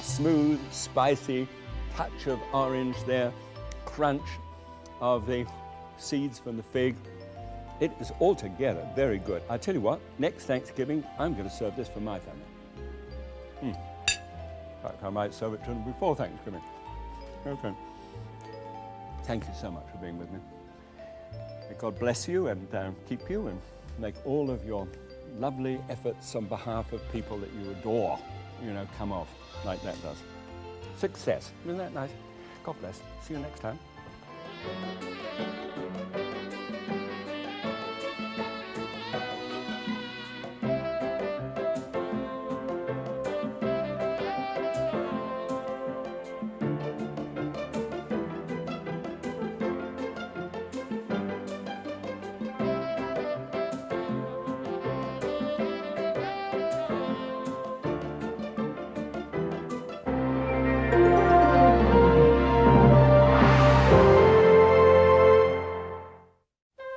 Smooth, spicy, touch of orange there, crunch of the seeds from the fig. It is altogether very good. I tell you what, next Thanksgiving, I'm going to serve this for my family. In fact, I might serve it to them before Thanksgiving. Okay. Thank you so much for being with me. May God bless you and keep you and make all of your lovely efforts on behalf of people that you adore, come off like that does. Success. Isn't that nice? God bless. See you next time.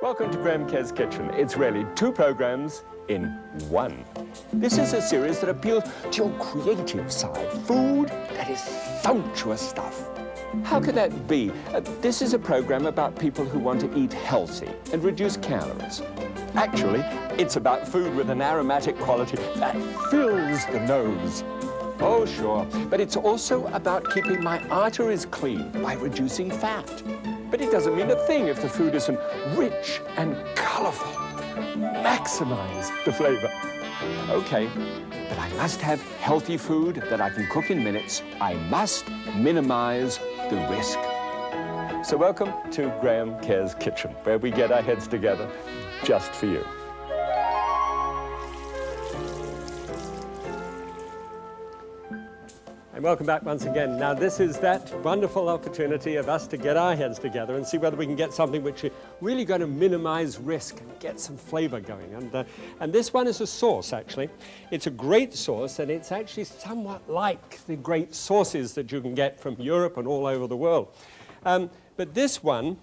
Welcome to Graham Kerr's Kitchen. It's really 2 programs in 1. This is a series that appeals to your creative side. Food that is sumptuous stuff. How could that be? This is a program about people who want to eat healthy and reduce calories. Actually, it's about food with an aromatic quality that fills the nose. Oh, sure. But it's also about keeping my arteries clean by reducing fat. But it doesn't mean a thing if the food isn't rich and colorful. Maximize the flavor. Okay, but I must have healthy food that I can cook in minutes. I must minimize the risk. So welcome to Graham Kerr's Kitchen, where we get our heads together just for you. And welcome back once again. Now, this is that wonderful opportunity of us to get our heads together and see whether we can get something which is really going to minimize risk and get some flavor going. And this one is a sauce, actually. It's a great sauce, and it's actually somewhat like the great sauces that you can get from Europe and all over the world. But this one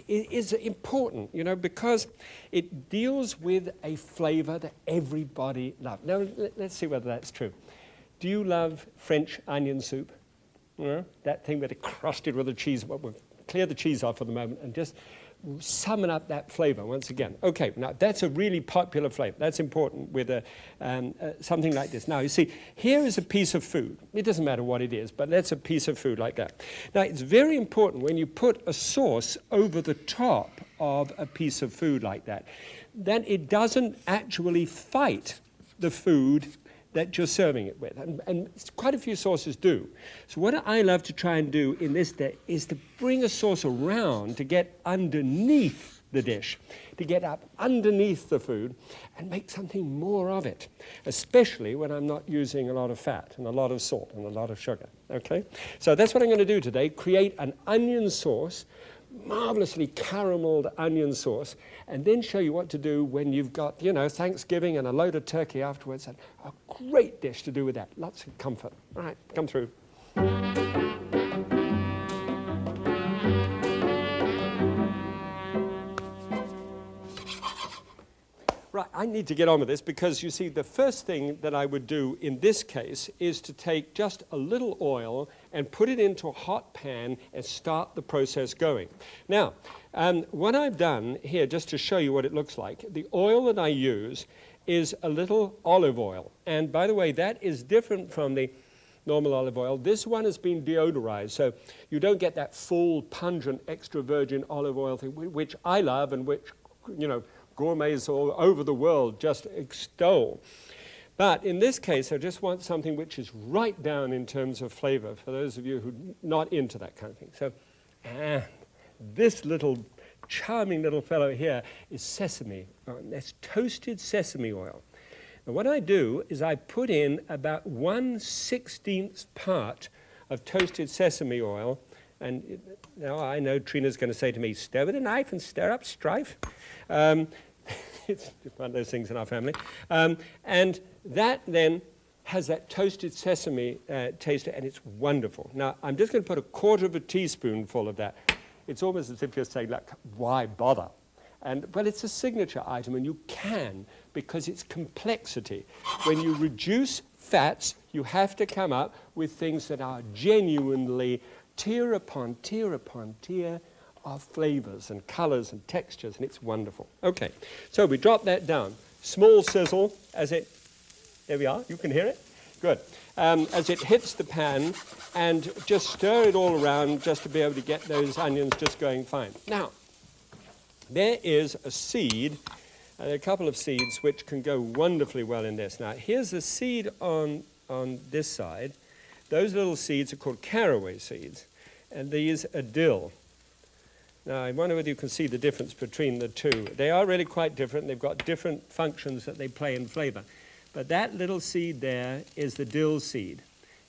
is important, because it deals with a flavor that everybody loves. Now, let's see whether that's true. Do you love French onion soup? That thing that is crusted with the cheese. We'll clear the cheese off for the moment and just summon up that flavor once again. Okay, now that's a really popular flavor. That's important with something like this. Now, you see, here is a piece of food. It doesn't matter what it is, but that's a piece of food like that. Now, it's very important when you put a sauce over the top of a piece of food like that it doesn't actually fight the food that you're serving it with. And quite a few sauces do. So what I love to try and do in this day is to bring a sauce around to get underneath the dish, to get up underneath the food and make something more of it, especially when I'm not using a lot of fat and a lot of salt and a lot of sugar, okay? So that's what I'm going to do today, create an onion sauce, marvelously carameled onion sauce, and then show you what to do when you've got, Thanksgiving and a load of turkey afterwards, and a great dish to do with that. Lots of comfort. All right, come through. Right, I need to get on with this because, you see, the first thing that I would do in this case is to take just a little oil and put it into a hot pan and start the process going. Now, what I've done here, just to show you what it looks like, the oil that I use is a little olive oil. And by the way, that is different from the normal olive oil. This one has been deodorized, so you don't get that full, pungent, extra virgin olive oil thing, which I love and which, gourmets all over the world just extol. But in this case, I just want something which is right down in terms of flavor for those of you who are not into that kind of thing. So this little charming little fellow here is sesame. That's toasted sesame oil. And what I do is I put in about 1/16th part of toasted sesame oil. And now I know Trina's going to say to me, stir with a knife and stir up strife. It's one of those things in our family. And that then has that toasted sesame taste, and it's wonderful. Now, I'm just going to put 1/4 teaspoonful of that. It's almost as if you're saying, look, why bother? But it's a signature item, and you can, because it's complexity. When you reduce fats, you have to come up with things that are genuinely tier upon tier upon tier of flavors and colors and textures, and it's wonderful. Okay, so we drop that down. Small sizzle as it, there we are, you can hear it? Good. As it hits the pan, and just stir it all around just to be able to get those onions just going fine. Now, there is a seed, a couple of seeds which can go wonderfully well in this. Now, here's a seed on this side. Those little seeds are called caraway seeds, and these are dill. Now, I wonder whether you can see the difference between the two. They are really quite different. They've got different functions that they play in flavor. But that little seed there is the dill seed.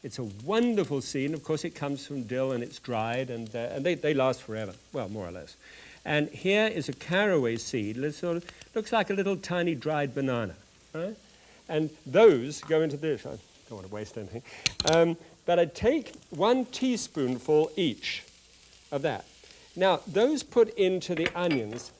It's a wonderful seed, and of course it comes from dill, and it's dried, and they last forever, well, more or less. And here is a caraway seed. It sort of looks like a little tiny dried banana, right? And those go into this. I don't want to waste anything. But I take 1 teaspoonful each of that. Now, those put into the onions,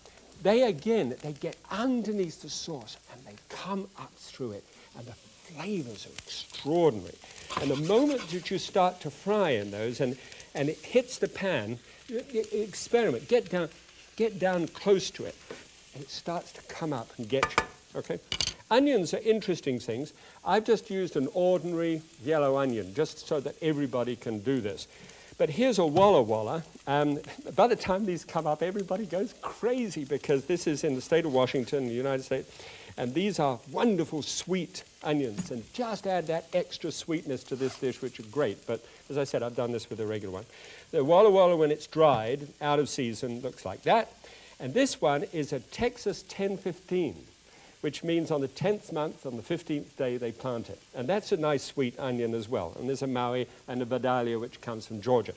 they get underneath the sauce, and they come up through it, and the flavors are extraordinary. And the moment that you start to fry in those, and it hits the pan, experiment, get down close to it, and it starts to come up and get you, okay? Onions are interesting things. I've just used an ordinary yellow onion, just so that everybody can do this. But here's a Walla Walla. By the time these come up, everybody goes crazy, because this is in the state of Washington, the United States, and these are wonderful sweet onions, and just add that extra sweetness to this dish, which are great. But as I said, I've done this with a regular one. The Walla Walla, when it's dried, out of season, looks like that. And this one is a Texas 1015, which means on the 10th month, on the 15th day, they plant it. And that's a nice sweet onion as well. And there's a Maui and a Vidalia, which comes from Georgia.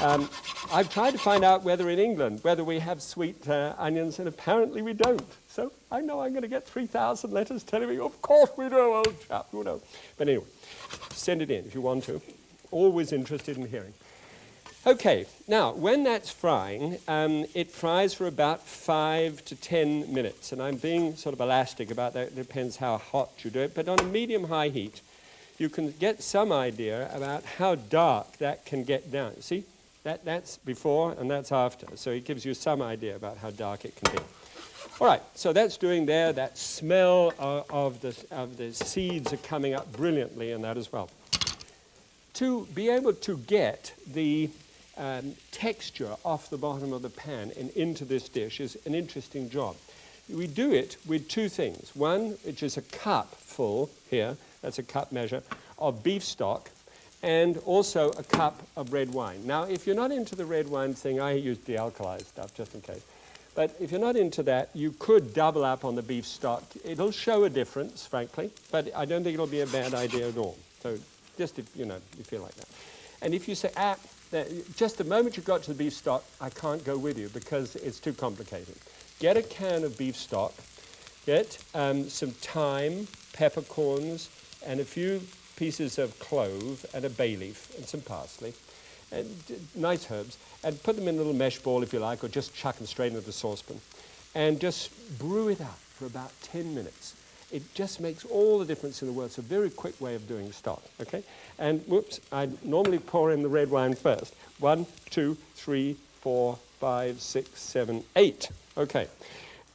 I've tried to find out whether in England, whether we have sweet onions, and apparently we don't. So I know I'm going to get 3,000 letters telling me, of course we do, old chap, you know. But anyway, send it in if you want to. Always interested in hearing. Okay, now, when that's frying, it fries for about 5 to 10 minutes. And I'm being sort of elastic about that. It depends how hot you do it. But on a medium-high heat, you can get some idea about how dark that can get down. See, that's before and that's after. So it gives you some idea about how dark it can be. All right, so that's doing there. That smell of the seeds are coming up brilliantly in that as well. To be able to get the texture off the bottom of the pan and into this dish is an interesting job. We do it with 2 things. One, which is a cup full here, that's a cup measure, of beef stock, and also a cup of red wine. Now, if you're not into the red wine thing, I use de-alkalized stuff just in case. But if you're not into that, you could double up on the beef stock. It'll show a difference, frankly, but I don't think it'll be a bad idea at all. So just if, you feel like that. And if you say, just the moment you got to the beef stock, I can't go with you because it's too complicated. Get a can of beef stock, get some thyme, peppercorns, and a few pieces of clove and a bay leaf and some parsley, and nice herbs, and put them in a little mesh ball if you like, or just chuck them straight into the saucepan, and just brew it up for about 10 minutes. It just makes all the difference in the world. It's a very quick way of doing stock, okay? And whoops, I normally pour in the red wine first. 1, 2, 3, 4, 5, 6, 7, 8. Okay,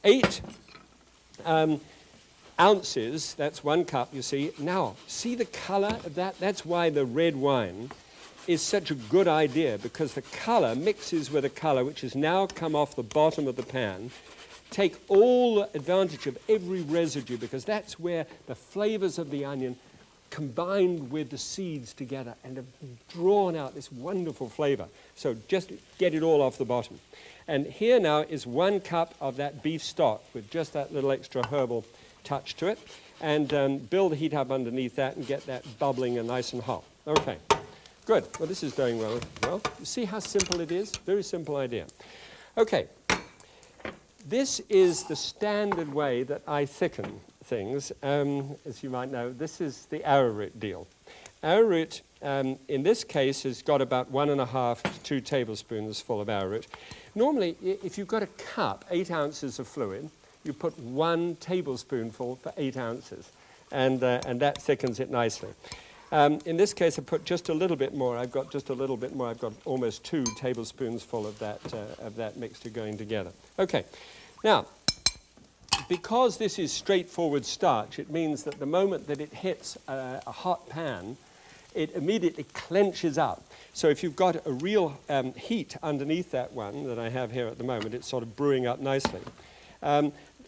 8 ounces, that's 1 cup, you see. Now, see the color of that? That's why the red wine is such a good idea, because the color mixes with a color which has now come off the bottom of the pan. Take all advantage of every residue, because that's where the flavors of the onion combined with the seeds together and have drawn out this wonderful flavor. So just get it all off the bottom. And here now is 1 cup of that beef stock with just that little extra herbal touch to it. And build the heat up underneath that and get that bubbling and nice and hot. Okay, good. Well, this is going well. Well, you see how simple it is? Very simple idea. Okay. This is the standard way that I thicken things. As you might know, this is the arrowroot deal. Arrowroot, in this case, has got about 1.5 to 2 tablespoons full of arrowroot. Normally, if you've got a cup, 8 ounces of fluid, you put 1 tablespoonful for 8 ounces, and that thickens it nicely. In this case, I put just a little bit more. I've got just a little bit more. I've got almost 2 tablespoons full of that mixture going together. Okay, now, because this is straightforward starch, it means that the moment that it hits a hot pan, it immediately clenches up. So if you've got a real heat underneath that one that I have here at the moment, it's sort of brewing up nicely.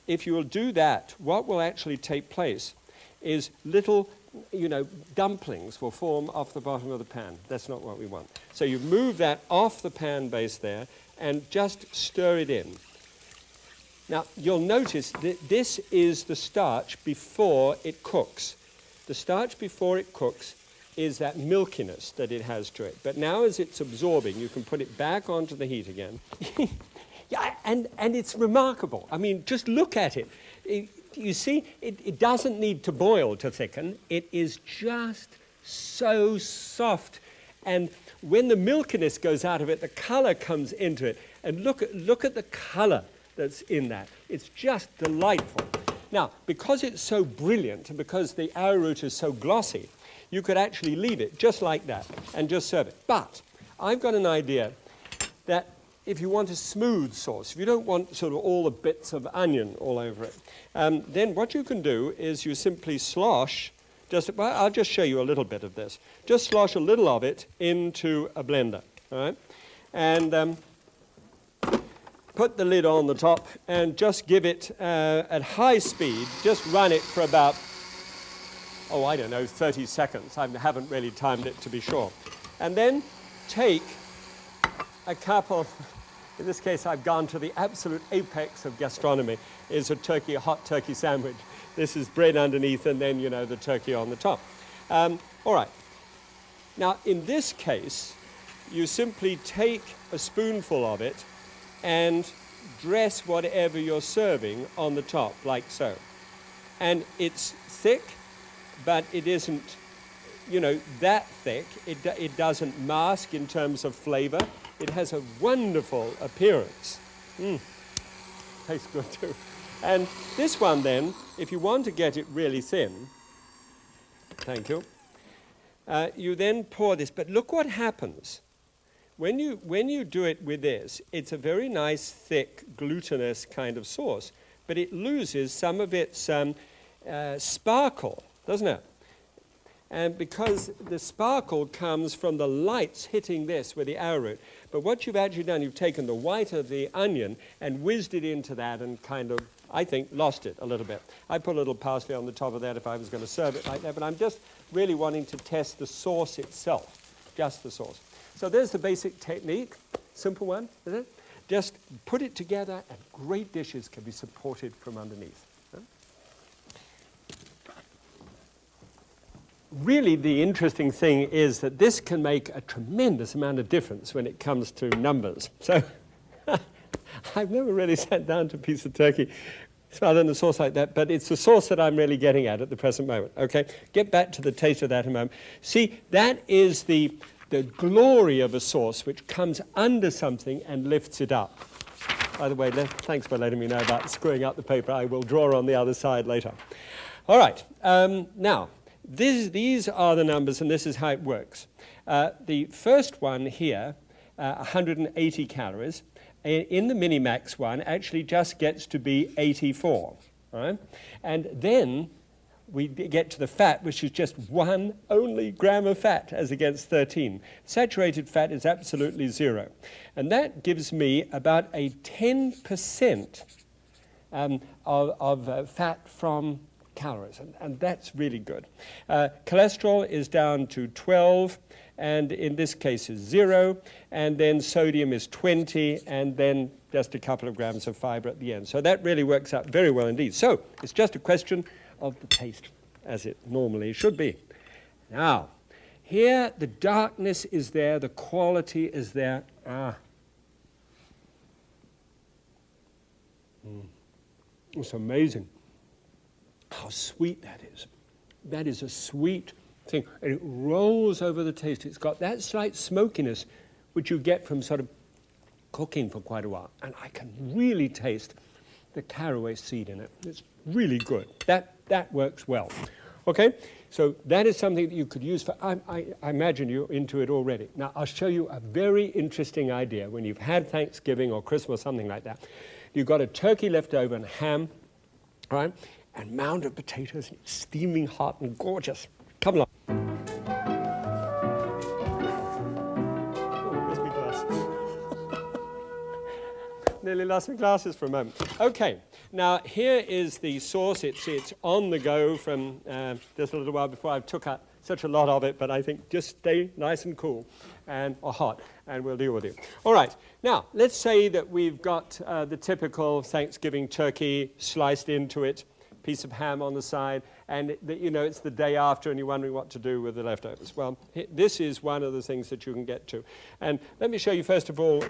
If you will do that, what will actually take place is little, dumplings will form off the bottom of the pan. That's not what we want. So you move that off the pan base there and just stir it in. Now, you'll notice that this is the starch before it cooks. The starch before it cooks is that milkiness that it has to it. But now as it's absorbing, you can put it back onto the heat again. Yeah, and it's remarkable. I mean, just look at it. You see, it doesn't need to boil to thicken. It is just so soft. And when the milkiness goes out of it, the color comes into it. And look at the color that's in that. It's just delightful. Now, because it's so brilliant and because the arrowroot is so glossy, you could actually leave it just like that and just serve it. But I've got an idea that if you want a smooth sauce, if you don't want sort of all the bits of onion all over it, then what you can do is you simply slosh, I'll just show you a little bit of this. Just slosh a little of it into a blender, all right? And put the lid on the top and just give it at high speed, just run it for about, 30 seconds. I haven't really timed it to be sure. And then take a couple, in this case I've gone to the absolute apex of gastronomy, is a hot turkey sandwich. This is bread underneath and then, the turkey on the top. All right. Now, in this case, you simply take a spoonful of it and dress whatever you're serving on the top, like so. And it's thick, but it isn't, that thick. It doesn't mask in terms of flavor. It has a wonderful appearance. Tastes good too. And this one then, if you want to get it really thin, thank you, you then pour this. But look what happens. When you do it with this, it's a very nice, thick, glutinous kind of sauce, but it loses some of its sparkle, doesn't it? And because the sparkle comes from the lights hitting this with the arrowroot. But what you've actually done, you've taken the white of the onion and whizzed it into that and kind of, I think, lost it a little bit. I put a little parsley on the top of that if I was going to serve it like that, but I'm just really wanting to test the sauce itself, just the sauce. So there's the basic technique, simple one, isn't it? Just put it together and great dishes can be supported from underneath. Really, the interesting thing is that this can make a tremendous amount of difference when it comes to numbers. So I've never really sat down to a piece of turkey rather than a sauce like that, but it's the sauce that I'm really getting at the present moment. Okay, get back to the taste of that in a moment. See, that is the glory of a sauce which comes under something and lifts it up. By the way, thanks for letting me know about screwing up the paper. I will draw on the other side later. All right, now, these are the numbers, and this is how it works. The first one here, 180 calories, in the Minimax one actually just gets to be 84. Right? And then we get to the fat, which is just 1 only gram of fat as against 13. Saturated fat is absolutely 0. And that gives me about a 10% of fat from calories, and that's really good. Cholesterol is down to 12, and in this case is 0, and then sodium is 20, and then just a couple of grams of fiber at the end. So that really works out very well indeed. So it's just a question of the taste, as it normally should be. Now, here the darkness is there, the quality is there. It's amazing how sweet that is. That is a sweet thing, and it rolls over the taste. It's got that slight smokiness which you get from sort of cooking for quite a while, and I can really taste the caraway seed in it. It's really good. That works well. Okay, so that is something that you could use for, I imagine you're into it already. Now, I'll show you a very interesting idea when you've had Thanksgiving or Christmas or something like that. You've got a turkey left over and ham, right, and mound of potatoes, steaming hot and gorgeous. Come along. Nearly lost my glasses for a moment. Okay, now here is the sauce. It's on the go from just a little while before. I took out such a lot of it, but I think just stay nice and cool or hot, and we'll deal with it. All right, now let's say that we've got the typical Thanksgiving turkey sliced into it, piece of ham on the side, and it's the day after and you're wondering what to do with the leftovers. Well, this is one of the things that you can get to. And let me show you first of all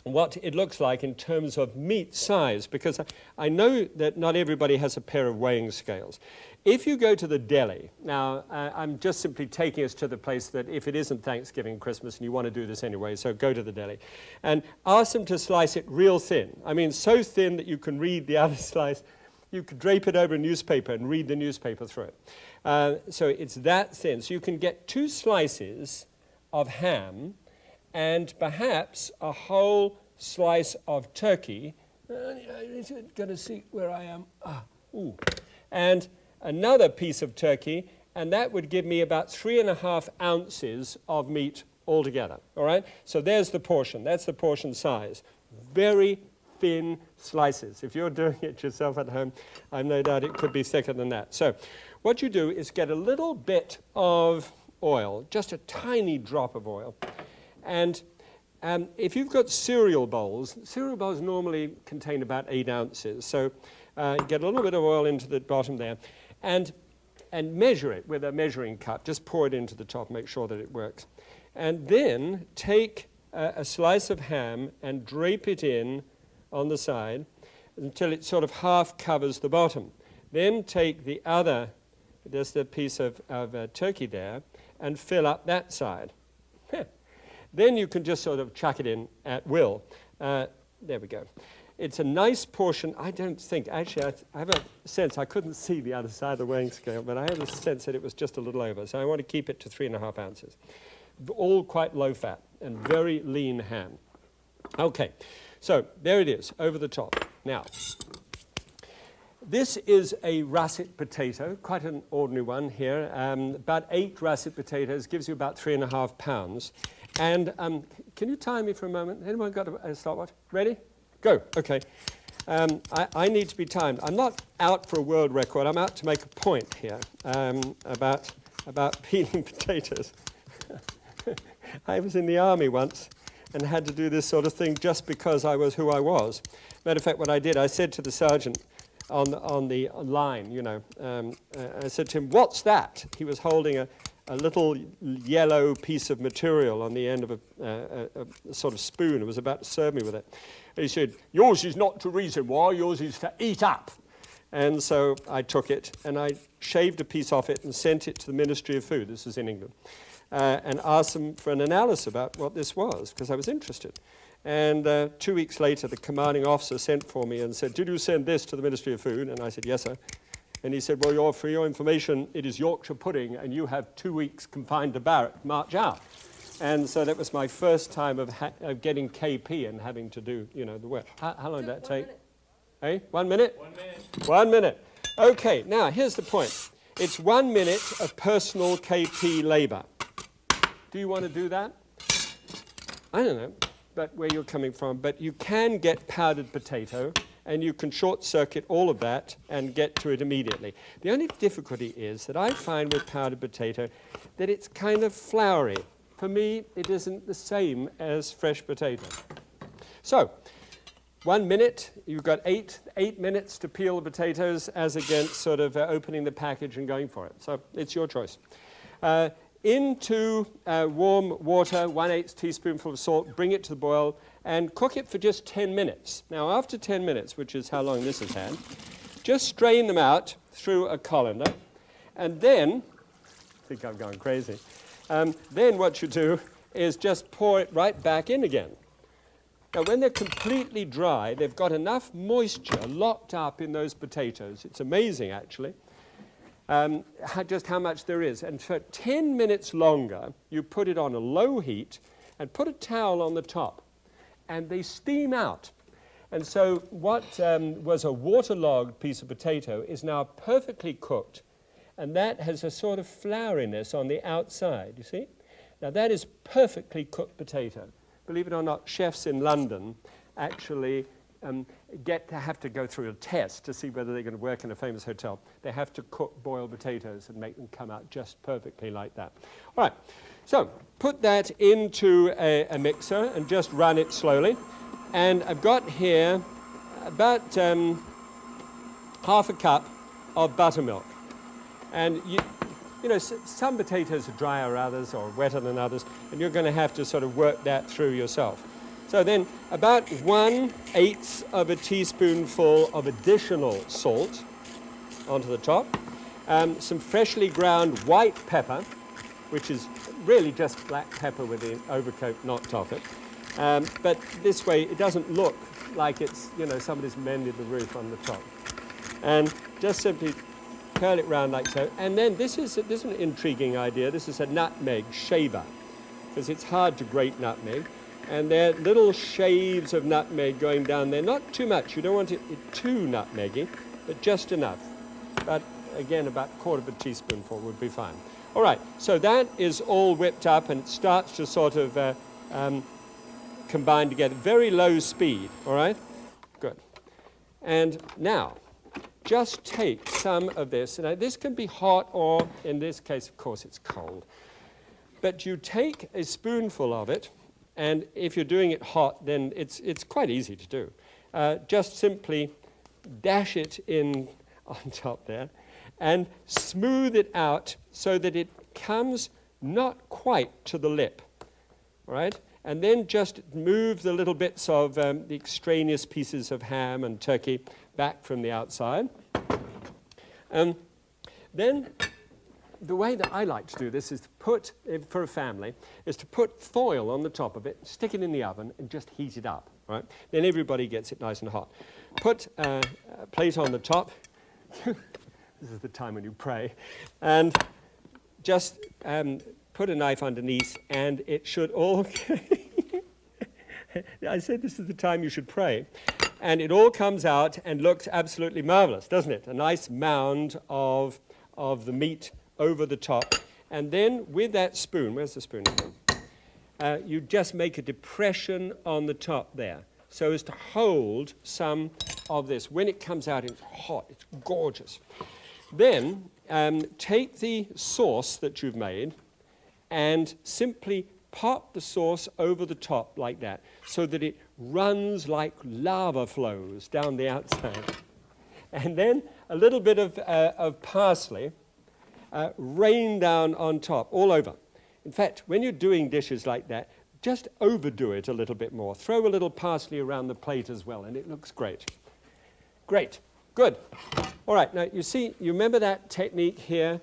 what it looks like in terms of meat size, because I know that not everybody has a pair of weighing scales. If you go to the deli, now I'm just simply taking us to the place that if it isn't Thanksgiving, Christmas, and you want to do this anyway, so go to the deli, and ask them to slice it real thin. I mean, so thin that you can read the other slice. You could drape it over a newspaper and read the newspaper through it. So it's that thin. So you can get 2 slices of ham and perhaps a whole slice of turkey. I'm going to see where I am. And another piece of turkey, and that would give me about 3.5 ounces of meat altogether. All right? So there's the portion. That's the portion size. Very thin slices. If you're doing it yourself at home, I've no doubt it could be thicker than that. So what you do is get a little bit of oil, just a tiny drop of oil, and if you've got cereal bowls normally contain about 8 ounces. So get a little bit of oil into the bottom there and measure it with a measuring cup. Just pour it into the top, make sure that it works. And then take a slice of ham and drape it in on the side until it sort of half covers the bottom. Then take the other, there's the piece of turkey there, and fill up that side. Then you can just sort of chuck it in at will. There we go. It's a nice portion. I don't think, actually, I have a sense, I couldn't see the other side of the weighing scale, but I have a sense that it was just a little over. So I want to keep it to 3.5 ounces. All quite low fat and very lean ham. Okay, so there it is, over the top. Now, this is a russet potato, quite an ordinary one here. About 8 russet potatoes gives you about 3.5 pounds. And can you time me for a moment? Anyone got a stopwatch? Ready? Go. Okay. I need to be timed. I'm not out for a world record. I'm out to make a point here about peeling potatoes. I was in the army once and had to do this sort of thing just because I was who I was. Matter of fact, what I did, I said to the sergeant on the line, I said to him, "What's that?" He was holding a little yellow piece of material on the end of a sort of spoon and was about to serve me with it. And he said, "Yours is not to reason why, yours is to eat up." And so I took it and I shaved a piece off it and sent it to the Ministry of Food, this is in England, and asked them for an analysis about what this was, because I was interested. And 2 weeks later, the commanding officer sent for me and said, "Did you send this to the Ministry of Food?" And I said, "Yes, sir." And he said, "Well, for your information, it is Yorkshire pudding, and you have 2 weeks confined to barrack. March out." And so that was my first time of getting KP and having to do, the work. How long did that take? Hey, 1 minute? 1 minute. 1 minute. Okay, now here's the point. It's 1 minute of personal KP labor. Do you want to do that? I don't know, but where you're coming from. But you can get powdered potato, and you can short-circuit all of that and get to it immediately. The only difficulty is that I find with powdered potato that it's kind of floury. For me, it isn't the same as fresh potato. So, 1 minute, you've got eight minutes to peel the potatoes as against sort of opening the package and going for it. So, it's your choice. Into warm water, 1/8 teaspoonful of salt, bring it to the boil, and cook it for just 10 minutes. Now, after 10 minutes, which is how long this has had, just strain them out through a colander, and then, I think I'm going crazy, then what you do is just pour it right back in again. Now, when they're completely dry, they've got enough moisture locked up in those potatoes. It's amazing, actually, just how much there is. And for 10 minutes longer, you put it on a low heat and put a towel on the top, and they steam out. And so what was a waterlogged piece of potato is now perfectly cooked, and that has a sort of flouriness on the outside, you see? Now, that is perfectly cooked potato. Believe it or not, chefs in London actually have to go through a test to see whether they're going to work in a famous hotel. They have to cook boiled potatoes and make them come out just perfectly like that. All right, so put that into a mixer and just run it slowly. And I've got here about half a cup of buttermilk. And you know, some potatoes are drier than others or wetter than others, and you're going to have to sort of work that through yourself. So then about 1/8 of a teaspoonful of additional salt onto the top, some freshly ground white pepper, which is really just black pepper with the overcoat knocked off it. But this way it doesn't look like it's, you know, somebody's mended the roof on the top. And just simply curl it round like so. And then this is an intriguing idea. This is a nutmeg shaver, because it's hard to grate nutmeg. And there are little shaves of nutmeg going down there. Not too much. You don't want it too nutmeggy, but just enough. But again, about 1/4 teaspoonful would be fine. All right, so that is all whipped up, and it starts to sort of combine together. Very low speed, all right? Good. And now, just take some of this. Now, this can be hot, or in this case, of course, it's cold. But you take a spoonful of it, and if you're doing it hot, then it's quite easy to do. Just simply dash it in on top there, and smooth it out so that it comes not quite to the lip, all right? And then just move the little bits of the extraneous pieces of ham and turkey back from the outside. Then the way that I like to do this is to put, for a family, is to put foil on the top of it, stick it in the oven, and just heat it up, right? Then everybody gets it nice and hot. Put a plate on the top. This is the time when you pray. And just put a knife underneath, and it should all... I said this is the time you should pray. And it all comes out and looks absolutely marvelous, doesn't it? A nice mound of the meat over the top. And then with that spoon, where's the spoon again? You just make a depression on the top there, so as to hold some of this. When it comes out, it's hot, it's gorgeous. Then take the sauce that you've made and simply pop the sauce over the top like that, so that it runs like lava flows down the outside. And then a little bit of parsley rain down on top, all over. In fact, when you're doing dishes like that, just overdo it a little bit more. Throw a little parsley around the plate as well, and it looks great. Great. Good. All right, now you see, you remember that technique here?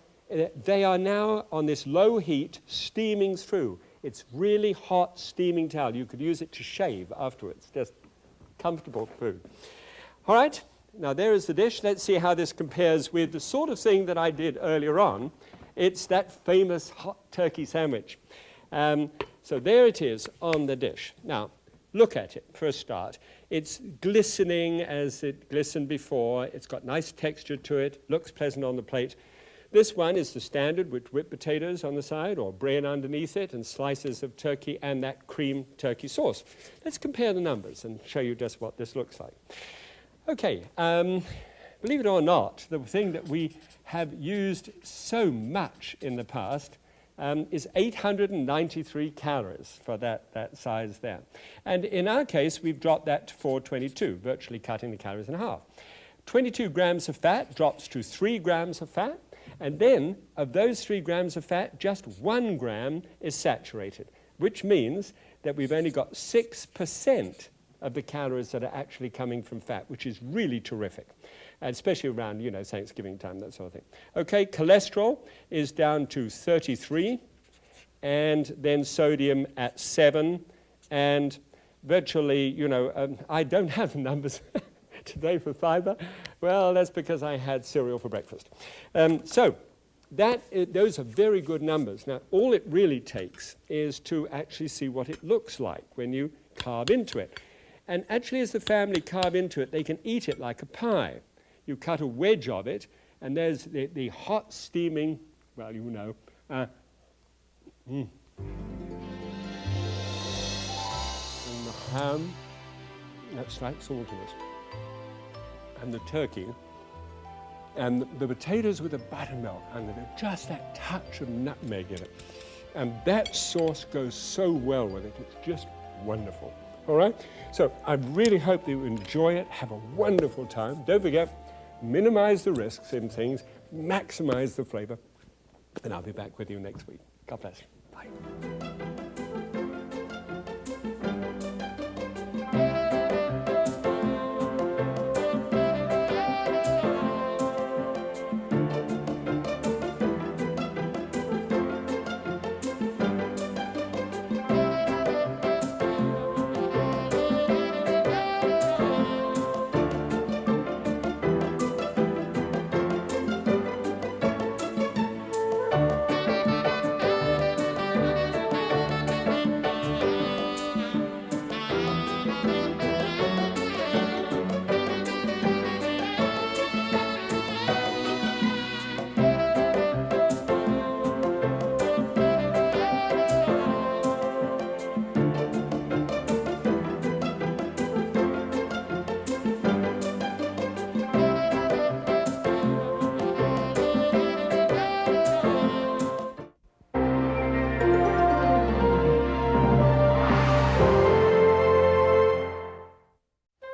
They are now on this low heat, steaming through. It's really hot, steaming towel. You could use it to shave afterwards. Just comfortable food. All right, now there is the dish. Let's see how this compares with the sort of thing that I did earlier on. It's that famous hot turkey sandwich. So there it is on the dish. Now, look at it for a start. It's glistening as it glistened before. It's got nice texture to it. Looks pleasant on the plate. This one is the standard with whipped potatoes on the side, or bread underneath it, and slices of turkey and that cream turkey sauce. Let's compare the numbers and show you just what this looks like. Okay, believe it or not, the thing that we have used so much in the past is 893 calories for that size there. And in our case, we've dropped that to 422, virtually cutting the calories in half. 22 grams of fat drops to 3 grams of fat. And then, of those 3 grams of fat, just 1 gram is saturated, which means that we've only got 6% of the calories that are actually coming from fat, which is really terrific, especially around, you know, Thanksgiving time, that sort of thing. Okay, cholesterol is down to 33, and then sodium at 7, and virtually, you know, I don't have the numbers today for fiber. Well, that's because I had cereal for breakfast. So those are very good numbers. Now, all it really takes is to actually see what it looks like when you carve into it. And actually, as the family carve into it, they can eat it like a pie. You cut a wedge of it, and there's the hot, steaming, well, you know, and the ham, that's like saltiness, and the turkey, and the potatoes with the buttermilk, and just that touch of nutmeg in it. And that sauce goes so well with it, it's just wonderful. All right? So I really hope that you enjoy it, have a wonderful time. Don't forget, minimize the risks in things, maximize the flavor, and I'll be back with you next week. God bless. Bye.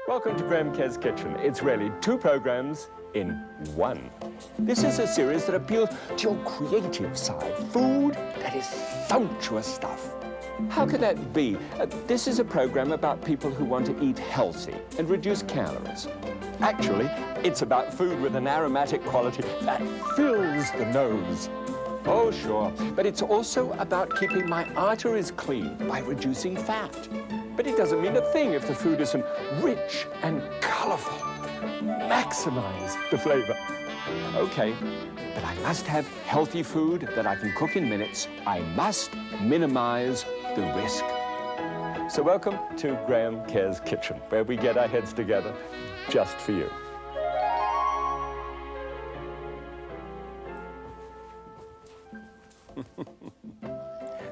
Welcome to Graham Kerr's Kitchen. It's really two programs in one. This is a series that appeals to your creative side. Food that is sumptuous stuff. How could that be? This is a program about people who want to eat healthy and reduce calories. Actually, it's about food with an aromatic quality that fills the nose. Oh, sure. But it's also about keeping my arteries clean by reducing fat. But it doesn't mean a thing if the food isn't rich and colorful. Maximize the flavor. Okay, but I must have healthy food that I can cook in minutes. I must minimize the risk. So welcome to Graham Kerr's Kitchen, where we get our heads together just for you.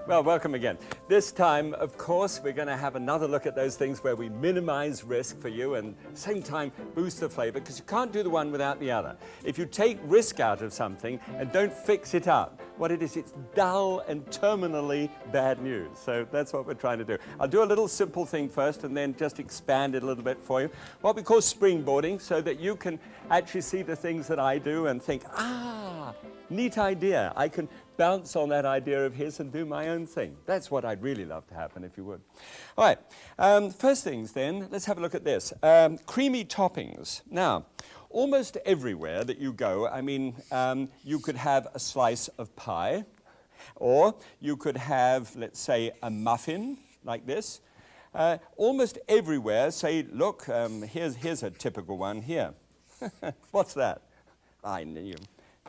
Well, welcome again. This time, of course, we're going to have another look at those things where we minimize risk for you and at the same time boost the flavor, because you can't do the one without the other. If you take risk out of something and don't fix it up, what it is, it's dull and terminally bad news. So that's what we're trying to do. I'll do a little simple thing first and then just expand it a little bit for you. What we call springboarding, so that you can actually see the things that I do and think, ah, neat idea. I can bounce on that idea of his and do my own thing. That's what I'd really love to happen, if you would. All right, first things then, let's have a look at this. Creamy toppings. Now, almost everywhere that you go, I mean, you could have a slice of pie, or you could have, let's say, a muffin like this. Almost everywhere, say, look, here's a typical one here. What's that? I knew.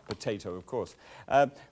Potato, of course.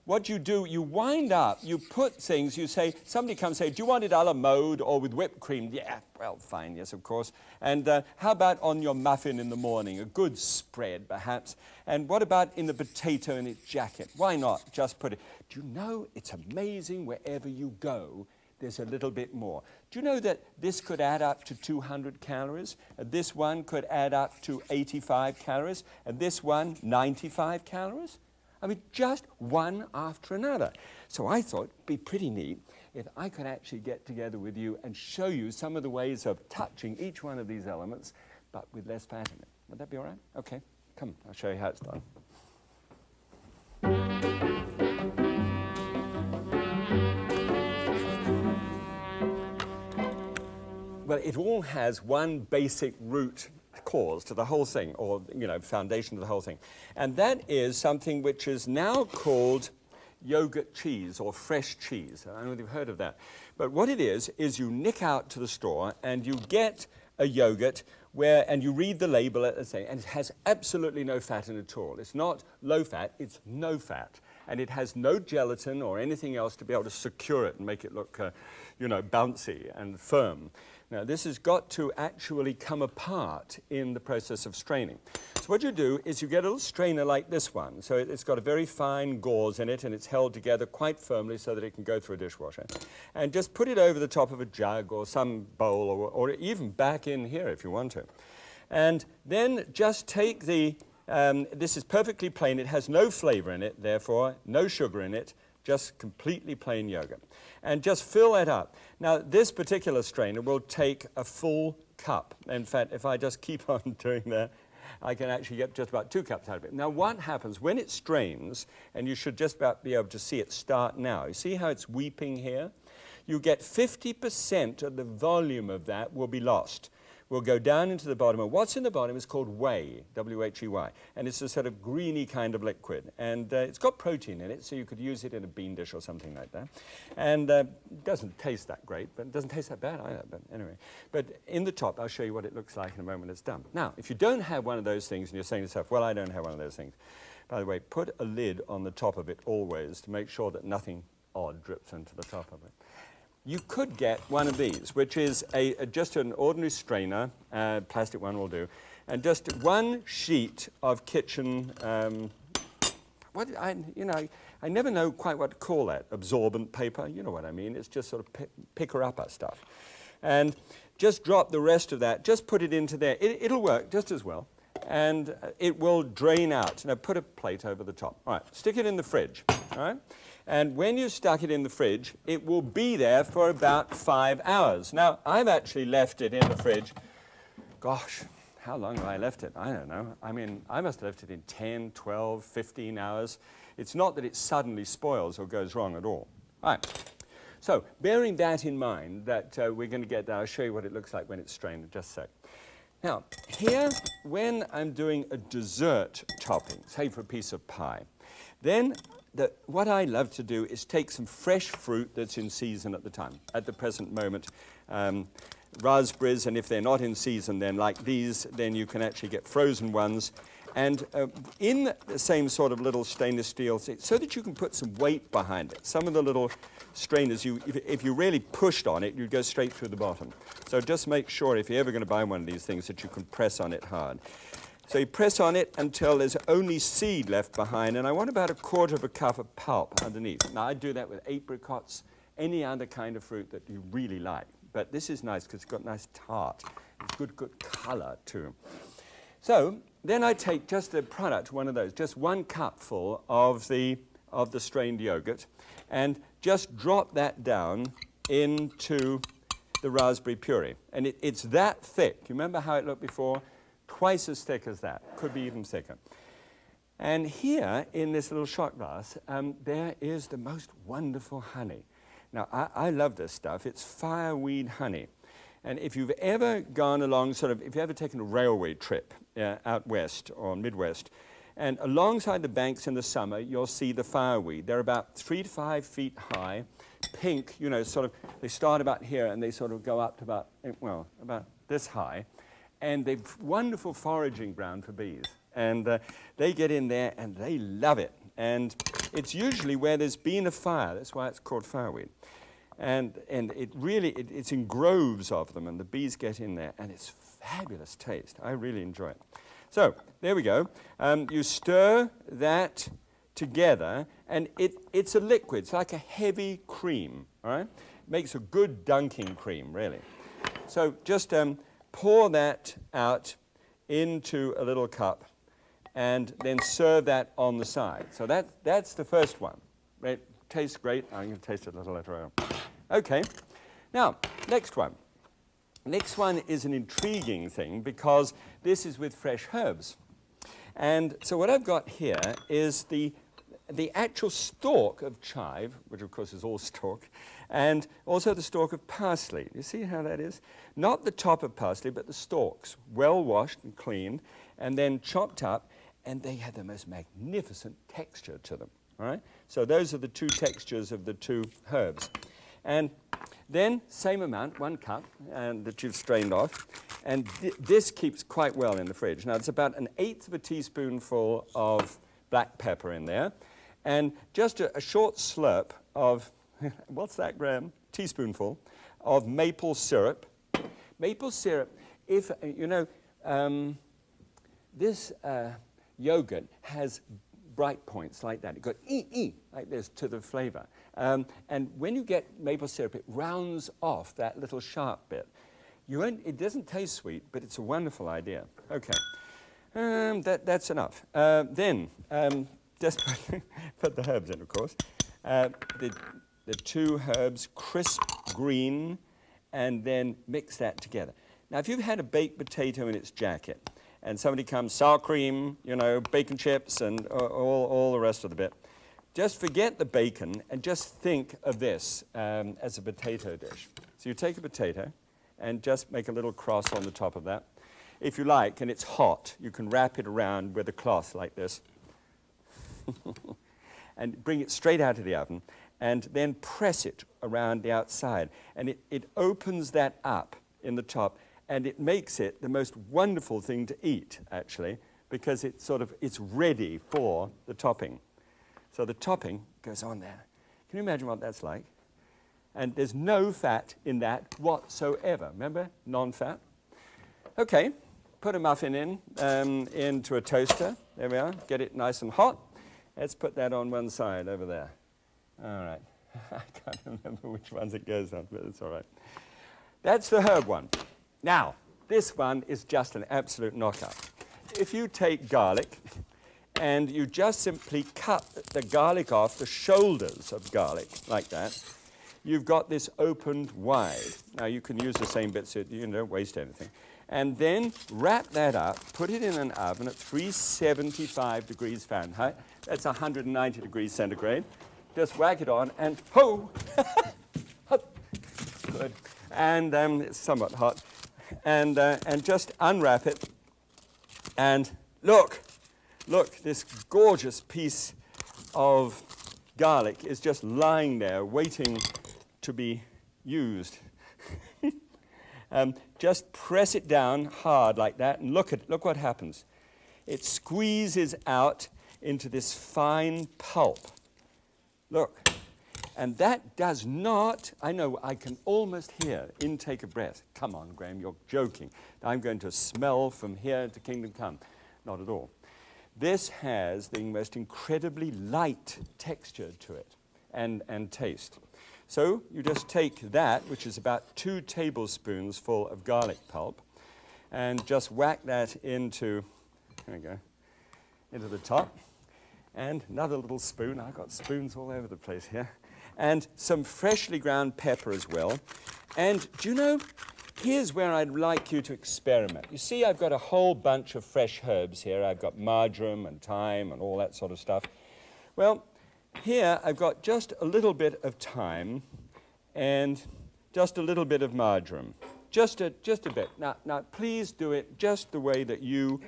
What you do, you wind up, you put things, you say, somebody comes and say, do you want it a la mode or with whipped cream? Yeah, well, fine, yes, of course. And how about on your muffin in the morning? A good spread, perhaps. And what about in the potato in its jacket? Why not just put it? Do you know, it's amazing wherever you go, there's a little bit more. Do you know that this could add up to 200 calories? And this one could add up to 85 calories? And this one, 95 calories? I mean, just one after another. So I thought it'd be pretty neat if I could actually get together with you and show you some of the ways of touching each one of these elements, but with less fat in it. Would that be all right? Okay, come, I'll show you how it's done. Well, it all has one basic root cause to the whole thing, or, you know, foundation of the whole thing. And that is something which is now called yogurt cheese or fresh cheese. I don't know if you've heard of that. But what it is you nick out to the store and you get a yogurt and you read the label and it has absolutely no fat in it at all. It's not low fat, it's no fat. And it has no gelatin or anything else to be able to secure it and make it look, bouncy and firm. Now, this has got to actually come apart in the process of straining. So what you do is you get a little strainer like this one. So it's got a very fine gauze in it, and it's held together quite firmly so that it can go through a dishwasher. And just put it over the top of a jug or some bowl, or even back in here if you want to. And then just take this is perfectly plain. It has no flavor in it, therefore no sugar in it, just completely plain yogurt. And just fill that up. Now, this particular strainer will take a full cup. In fact, if I just keep on doing that, I can actually get just about 2 cups out of it. Now, what happens when it strains, and you should just about be able to see it start now. You see how it's weeping here? You get 50% of the volume of that will be lost. Will go down into the bottom, and what's in the bottom is called whey, W-H-E-Y, and it's a sort of greeny kind of liquid, and it's got protein in it, so you could use it in a bean dish or something like that, and it doesn't taste that great, but it doesn't taste that bad either, but anyway. But in the top, I'll show you what it looks like in a moment it's done. Now, if you don't have one of those things, and you're saying to yourself, well, I don't have one of those things, by the way, put a lid on the top of it always to make sure that nothing odd drips into the top of it. You could get one of these, which is just an ordinary strainer, plastic one will do, and just one sheet of kitchen, I never know quite what to call that, absorbent paper, you know what I mean, it's just sort of picker-upper stuff. And just drop the rest of that, just put it into there, it'll work just as well, and it will drain out. Now put a plate over the top. All right, stick it in the fridge, all right? And when you stuck it in the fridge, it will be there for about 5 hours. Now, I've actually left it in the fridge. Gosh, how long have I left it? I don't know. I mean, I must have left it in 10, 12, 15 hours. It's not that it suddenly spoils or goes wrong at all. All right. So, bearing that in mind, that we're going to get that, I'll show you what it looks like when it's strained in just a sec. Now, here, when I'm doing a dessert topping, say for a piece of pie, then what I love to do is take some fresh fruit that's in season at the time. At the present moment, raspberries, and if they're not in season, then like these, then you can actually get frozen ones. And in the same sort of little stainless steel, so that you can put some weight behind it. Some of the little strainers, if you really pushed on it, you'd go straight through the bottom. So just make sure, if you're ever going to buy one of these things, that you can press on it hard. So you press on it until there's only seed left behind, and I want about 1/4 cup of pulp underneath. Now, I do that with apricots, any other kind of fruit that you really like. But this is nice because it's got nice tart. It's good color, too. So then I take just the product, one of those, just 1 cupful of the strained yogurt, and just drop that down into the raspberry puree. And it's that thick. You remember how it looked before? Twice as thick as that, could be even thicker. And here, in this little shot glass, there is the most wonderful honey. Now, I love this stuff. It's fireweed honey. And if you've ever gone along, if you've ever taken a railway trip out west or Midwest, and alongside the banks in the summer, you'll see the fireweed. They're about 3 to 5 feet high, pink, they start about here and they sort of go up to about this high. And they're wonderful foraging ground for bees. And they get in there and they love it. And it's usually where there's been a fire. That's why it's called fireweed. And it's in groves of them, and the bees get in there, and it's fabulous taste. I really enjoy it. So there we go. You stir that together, and it's a liquid. It's like a heavy cream, all right? It makes a good dunking cream, really. So just pour that out into a little cup and then serve that on the side. So that's the first one. It tastes great. I'm going to taste it a little later on. Okay. Now, next one. Next one is an intriguing thing because this is with fresh herbs. And so what I've got here is the actual stalk of chive, which of course is all stalk, and also the stalk of parsley. You see how that is? Not the top of parsley, but the stalks, well washed and cleaned, and then chopped up, and they have the most magnificent texture to them. All right? So those are the two textures of the two herbs. And then, same amount, 1 cup, and that you've strained off. And this keeps quite well in the fridge. Now, it's about 1/8 of a teaspoonful of black pepper in there. And just a short slurp of, what's that, Graham? Teaspoonful of maple syrup. Maple syrup, if, this yogurt has bright points like that. It goes like this to the flavor. And when you get maple syrup, it rounds off that little sharp bit. It doesn't taste sweet, but it's a wonderful idea. Okay, that's enough. Then, just put the herbs in, of course. The two herbs, crisp green, and then mix that together. Now, if you've had a baked potato in its jacket, and somebody comes, sour cream, bacon chips, and all the rest of the bit, just forget the bacon and just think of this as a potato dish. So you take a potato and just make a little cross on the top of that. If you like, and it's hot, you can wrap it around with a cloth like this and bring it straight out of the oven and then press it around the outside. And it opens that up in the top, and it makes it the most wonderful thing to eat, actually, because it's ready for the topping. So the topping goes on there. Can you imagine what that's like? And there's no fat in that whatsoever. Remember? Non-fat. Okay, put a muffin into a toaster. There we are. Get it nice and hot. Let's put that on one side over there. All right. I can't remember which ones it goes on, but it's all right. That's the herb one. Now, this one is just an absolute knockout. If you take garlic and you just simply cut the garlic off, the shoulders of garlic, like that, you've got this opened wide. Now, you can use the same bits so you don't waste anything. And then wrap that up, put it in an oven at 375 degrees Fahrenheit. That's 190 degrees centigrade. Just whack it on and ho! Good. And it's somewhat hot. And just unwrap it. And look, this gorgeous piece of garlic is just lying there waiting to be used. Just press it down hard like that and look what happens. It squeezes out into this fine pulp. Look. And that does not, I know, I can almost hear intake of breath. Come on, Graham, you're joking. I'm going to smell from here to kingdom come. Not at all. This has the most incredibly light texture to it and taste. So you just take that, which is about 2 tablespoons full of garlic pulp, and just whack that into, there we go, into the top. And another little spoon. I've got spoons all over the place here. And some freshly ground pepper as well. And do you know, here's where I'd like you to experiment. You see, I've got a whole bunch of fresh herbs here. I've got marjoram and thyme and all that sort of stuff. Well, here I've got just a little bit of thyme and just a little bit of marjoram. Just a bit. Now, please do it just the way that you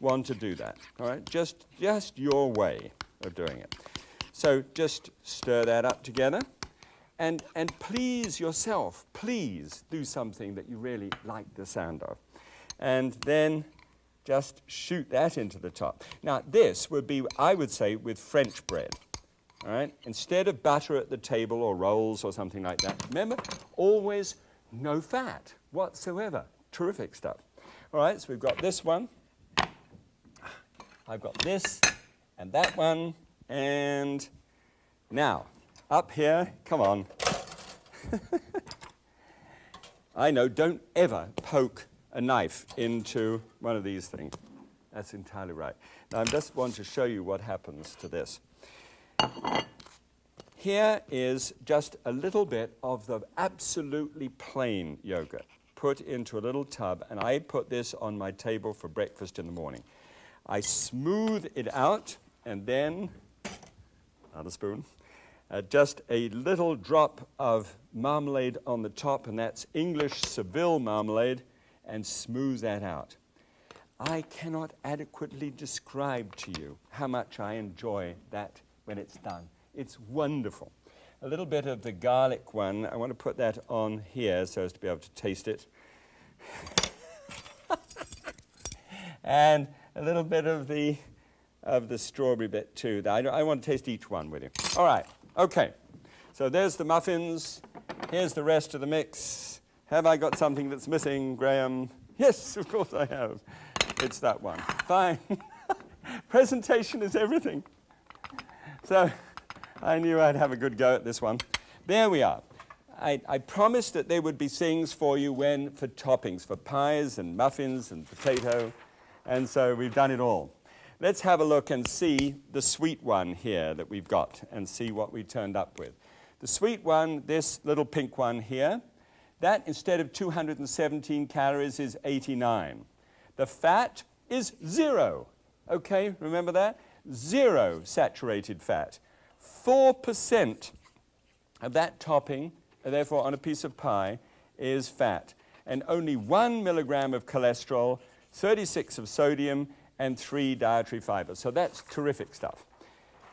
want to do that. All right? Just your way of doing it. So just stir that up together, and please yourself, please do something that you really like the sound of. And then just shoot that into the top. Now this would be, I would say, with French bread. All right? Instead of butter at the table or rolls or something like that. Remember, always no fat whatsoever. Terrific stuff. All right, so we've got this one. I've got this and that one. And now, up here, come on. I know, don't ever poke a knife into one of these things. That's entirely right. Now, I just want to show you what happens to this. Here is just a little bit of the absolutely plain yogurt put into a little tub, and I put this on my table for breakfast in the morning. I smooth it out, and then another spoon, just a little drop of marmalade on the top, and that's English Seville marmalade, and smooth that out. I cannot adequately describe to you how much I enjoy that when it's done. It's wonderful. A little bit of the garlic one, I want to put that on here so as to be able to taste it. And a little bit of the strawberry bit too. I want to taste each one with you. All right, okay. So there's the muffins. Here's the rest of the mix. Have I got something that's missing, Graham? Yes, of course I have. It's that one. Fine. Presentation is everything. So I knew I'd have a good go at this one. There we are. I promised that there would be things for you for toppings, for pies and muffins and potato. And so we've done it all. Let's have a look and see the sweet one here that we've got and see what we turned up with. The sweet one, this little pink one here, that instead of 217 calories is 89. The fat is 0. Okay, remember that? 0 saturated fat. 4% of that topping, therefore on a piece of pie, is fat. And only 1 milligram of cholesterol, 36 of sodium, and 3 dietary fibers. So that's terrific stuff.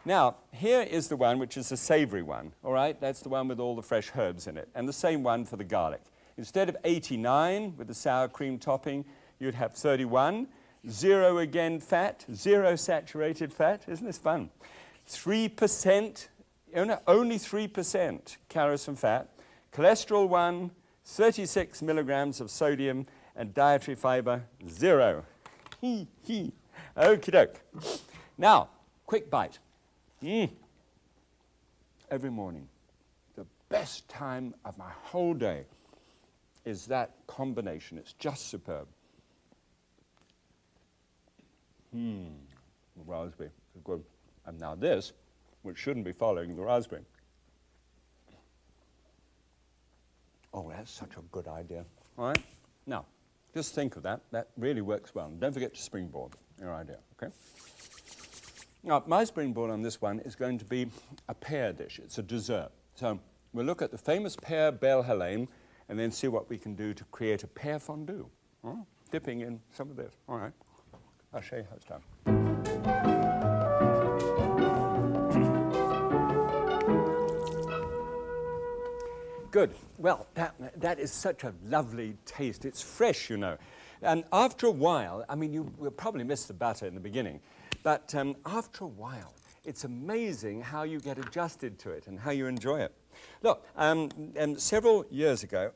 Now, here is the one which is the savory one, all right? That's the one with all the fresh herbs in it. And the same one for the garlic. Instead of 89 with the sour cream topping, you'd have 31. 0 again fat, 0 saturated fat. Isn't this fun? 3%, only 3% calories from fat. Cholesterol 1, 36 milligrams of sodium, and dietary fiber 0. Okie doke. Now, quick bite. Every morning, the best time of my whole day is that combination. It's just superb. The raspberry is good. And now this, which shouldn't be following the raspberry. Oh, that's such a good idea. All right? Now, just think of that. That really works well. And don't forget to springboard your idea, okay? Now, my springboard on this one is going to be a pear dish. It's a dessert. So we'll look at the famous pear Belle Helene and then see what we can do to create a pear fondue. Dipping in some of this. All right. I'll show you how it's done. Good. Well, that is such a lovely taste. It's fresh, you know. And after a while, I mean, you will probably miss the butter in the beginning, but after a while, it's amazing how you get adjusted to it and how you enjoy it. Look, several years ago,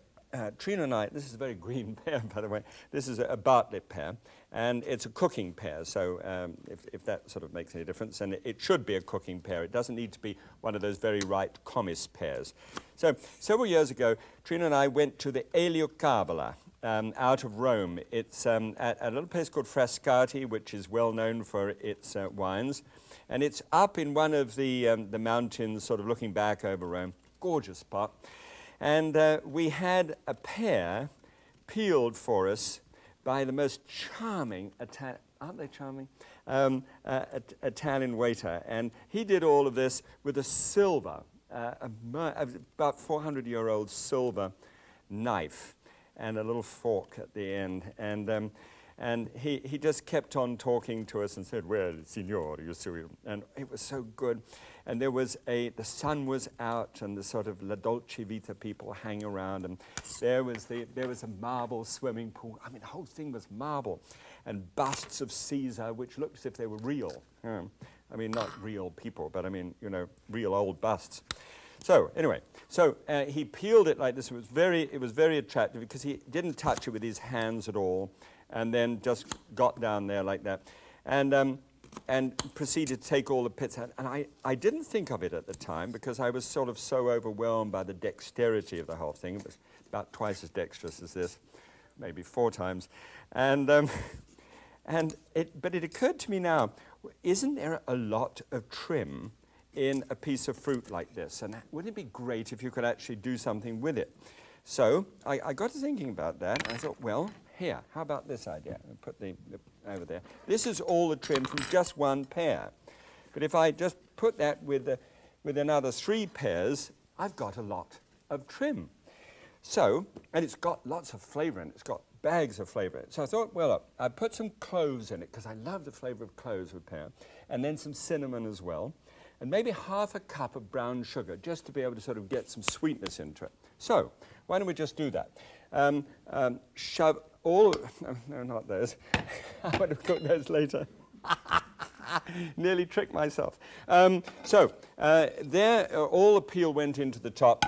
Trina and I, this is a very green pear, by the way. This is a Bartlett pear, and it's a cooking pear, so if that sort of makes any difference, and it should be a cooking pear. It doesn't need to be one of those very ripe commis pears. So several years ago, Trina and I went to the Eliocabola out of Rome. It's at a little place called Frascati, which is well known for its wines, and it's up in one of the mountains, sort of looking back over Rome. Gorgeous spot. And we had a pear peeled for us by the most charming, aren't they charming, Italian waiter. And he did all of this with a silver, about 400-year-old silver knife and a little fork at the end. And he just kept on talking to us and said, well, signor, you see, and it was so good. And there was the sun was out, and the sort of La Dolce Vita people hang around, and there was a marble swimming pool. I mean, the whole thing was marble, and busts of Caesar, which looked as if they were real. I mean, not real people, but I mean, you know, real old busts. So anyway, he peeled it like this. It was very attractive because he didn't touch it with his hands at all, and then just got down there like that, and proceeded to take all the pits out. And I didn't think of it at the time because I was sort of so overwhelmed by the dexterity of the whole thing. It was about twice as dexterous as this, maybe 4 times. But it occurred to me now, isn't there a lot of trim in a piece of fruit like this? And wouldn't it be great if you could actually do something with it? So I got to thinking about that, and I thought, well, here, how about this idea? I'll put the over there. This is all the trim from just one pear. But if I just put that with another 3 pears, I've got a lot of trim. So, and it's got lots of flavor in it. It's got bags of flavor in it. So I thought, well, look, I put some cloves in it because I love the flavor of cloves with pear, and then some cinnamon as well. and maybe half a cup of brown sugar, just to be able to sort of get some sweetness into it. So, why don't we just do that? Shove all, no, not those. I want to cook those later. Nearly tricked myself. There, all the peel went into the top,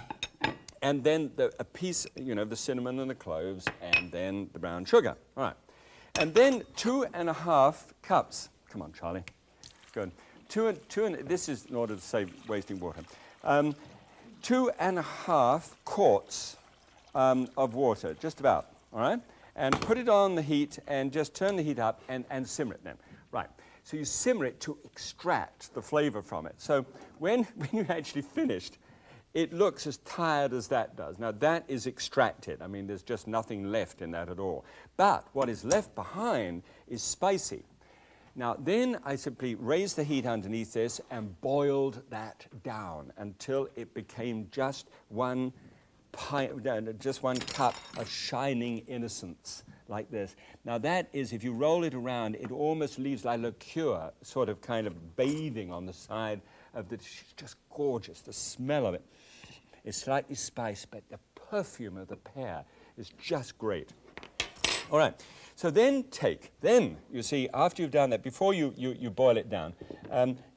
and then a piece, the cinnamon and the cloves, and then the brown sugar. All right. And then 2.5 cups. Come on, Charlie. Good. This is in order to save wasting water. 2.5 quarts of water, just about. All right. And put it on the heat, and just turn the heat up, and simmer it then. Right. So you simmer it to extract the flavor from it. So when you're actually finished, it looks as tired as that does. Now, that is extracted. I mean, there's just nothing left in that at all. But what is left behind is spicy. Now, then I simply raised the heat underneath this and boiled that down until it became just one cup of shining innocence, like this. Now, that is, if you roll it around, it almost leaves like liqueur, sort of kind of bathing on the side of the dish. It's just gorgeous. The smell of it is slightly spiced, but the perfume of the pear is just great. All right. So then you see, after you've done that, before you boil it down,